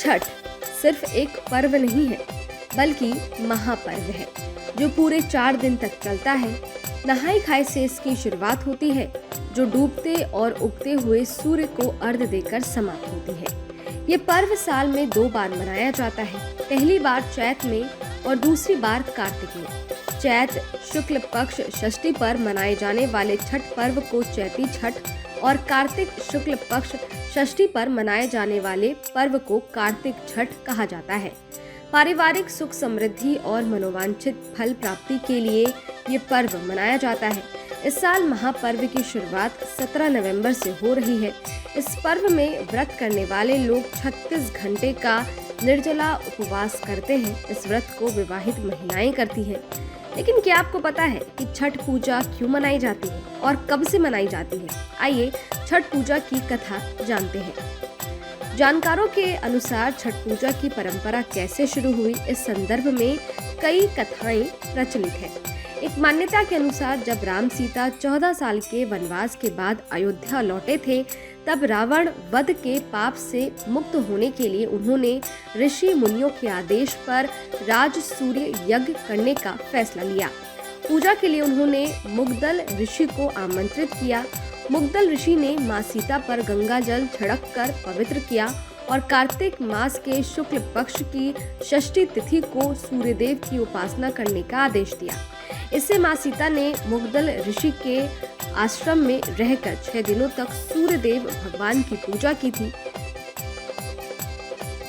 छठ सिर्फ एक पर्व नहीं है, बल्कि महापर्व है जो पूरे 4 दिन तक चलता है। नहाई खाए से इसकी शुरुआत होती है, जो डूबते और उगते हुए सूर्य को अर्घ्य देकर समाप्त होती है। ये पर्व साल में 2 बार मनाया जाता है, पहली बार चैत में और दूसरी बार कार्तिक में। चैत शुक्ल पक्ष षष्ठी पर मनाए जाने वाले छठ पर्व को चैती छठ और कार्तिक शुक्ल पक्ष षष्ठी पर मनाए जाने वाले पर्व को कार्तिक छठ कहा जाता है। पारिवारिक सुख समृद्धि और मनोवांछित फल प्राप्ति के लिए ये पर्व मनाया जाता है। इस साल महापर्व की शुरुआत 17 नवंबर से हो रही है। इस पर्व में व्रत करने वाले लोग 36 घंटे का निर्जला उपवास करते हैं। इस व्रत को विवाहित महिलाएं करती हैं। लेकिन क्या आपको पता है कि छठ पूजा क्यों मनाई जाती है और कब से मनाई जाती है? आइए छठ पूजा की कथा जानते हैं। जानकारों के अनुसार छठ पूजा की परंपरा कैसे शुरू हुई, इस संदर्भ में कई कथाएं प्रचलित हैं। एक मान्यता के अनुसार जब राम सीता 14 साल के वनवास के बाद अयोध्या लौटे थे, तब रावण वध के पाप से मुक्त होने के लिए उन्होंने ऋषि मुनियों के आदेश पर राजसूय यज्ञ करने का फैसला लिया। पूजा के लिए उन्होंने मुग्दल ऋषि को आमंत्रित किया। मुग्दल ऋषि ने मां सीता पर गंगा जल छिड़क कर पवित्र किया और कार्तिक मास के शुक्ल पक्ष की षष्ठी तिथि को सूर्यदेव की उपासना करने का आदेश दिया। इससे मां सीता ने मुग्दल ऋषि के आश्रम में रहकर 6 दिनों तक सूर्यदेव भगवान की पूजा की थी।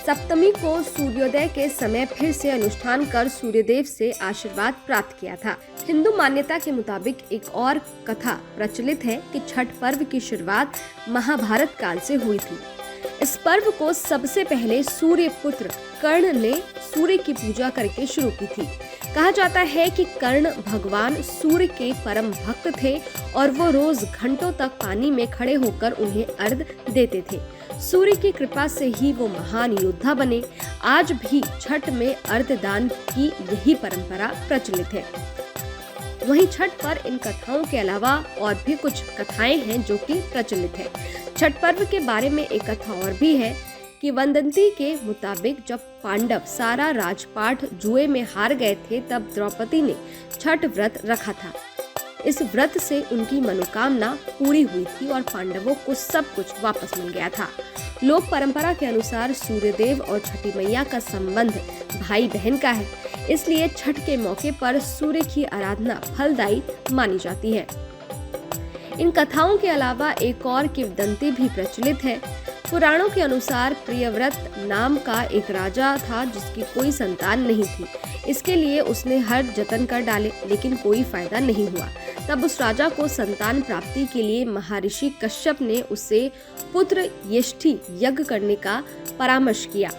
सप्तमी को सूर्योदय के समय फिर से अनुष्ठान कर सूर्यदेव से आशीर्वाद प्राप्त किया था। हिंदू मान्यता के मुताबिक एक और कथा प्रचलित है कि छठ पर्व की शुरुआत महाभारत काल से हुई थी। इस पर्व को सबसे पहले सूर्य पुत्र कर्ण ने सूर्य की पूजा करके शुरू की थी। कहा जाता है कि कर्ण भगवान सूर्य के परम भक्त थे और वो रोज घंटों तक पानी में खड़े होकर उन्हें अर्घ्य देते थे। सूर्य की कृपा से ही वो महान योद्धा बने। आज भी छठ में अर्घ्य दान की यही परंपरा प्रचलित है। वहीं छठ पर इन कथाओं के अलावा और भी कुछ कथाएं हैं जो कि प्रचलित है। छठ पर्व के बारे में एक कथा और भी है कि वदंती के मुताबिक जब पांडव सारा राजपाट जुए में हार गए थे, तब द्रौपदी ने छठ व्रत रखा था। इस व्रत से उनकी मनोकामना पूरी हुई थी और पांडवों को सब कुछ वापस मिल गया था। लोक परंपरा के अनुसार सूर्यदेव और छठी मैया का संबंध भाई बहन का है, इसलिए छठ के मौके पर सूर्य की आराधना फलदायी मानी जाती है। इन कथाओं के अलावा एक और किंवदंती भी प्रचलित है। पुराणों के अनुसार प्रियव्रत नाम का एक राजा था जिसकी कोई संतान नहीं थी। इसके लिए उसने हर जतन कर डाले, लेकिन कोई फायदा नहीं हुआ। तब उस राजा को संतान प्राप्ति के लिए महर्षि कश्यप ने उससे पुत्र यष्टि यज्ञ करने का परामर्श किया।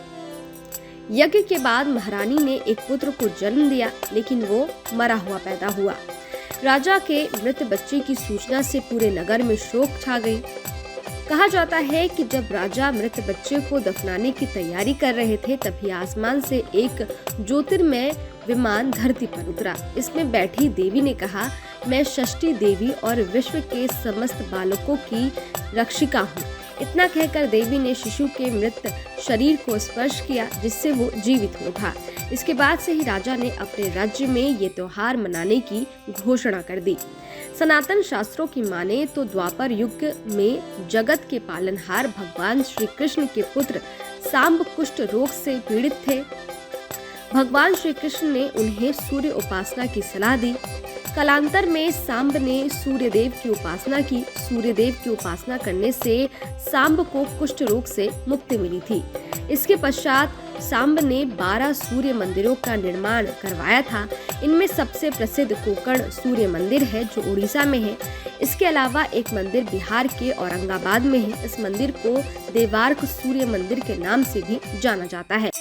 यज्ञ के बाद महारानी ने एक पुत्र को जन्म दिया, लेकिन वो मरा हुआ पैदा हुआ। राजा के मृत बच्चे की सूचना से पूरे नगर में शोक छा गई। कहा जाता है कि जब राजा मृत बच्चे को दफनाने की तैयारी कर रहे थे, तभी आसमान से एक ज्योतिर्मय विमान धरती पर उतरा। इसमें बैठी देवी ने कहा, मैं षष्ठी देवी और विश्व के समस्त बालकों की रक्षिका हूँ। इतना कहकर देवी ने शिशु के मृत शरीर को स्पर्श किया, जिससे वो जीवित हो उठा। इसके बाद से ही राजा ने अपने राज्य में ये त्योहार मनाने की घोषणा कर दी। सनातन शास्त्रों की माने तो द्वापर युग में जगत के पालनहार भगवान श्री कृष्ण के पुत्र सांब कुष्ठ रोग से पीड़ित थे। भगवान श्री कृष्ण ने उन्हें सूर्य उपासना की सलाह दी। कालांतर में सांब ने सूर्यदेव की उपासना की। सूर्यदेव की उपासना करने से सांब को कुष्ठ रोग से मुक्ति मिली थी। इसके पश्चात सांब ने 12 सूर्य मंदिरों का निर्माण करवाया था। इनमें सबसे प्रसिद्ध कोकण सूर्य मंदिर है, जो उड़ीसा में है। इसके अलावा एक मंदिर बिहार के औरंगाबाद में है। इस मंदिर को देवार्क सूर्य मंदिर के नाम से भी जाना जाता है।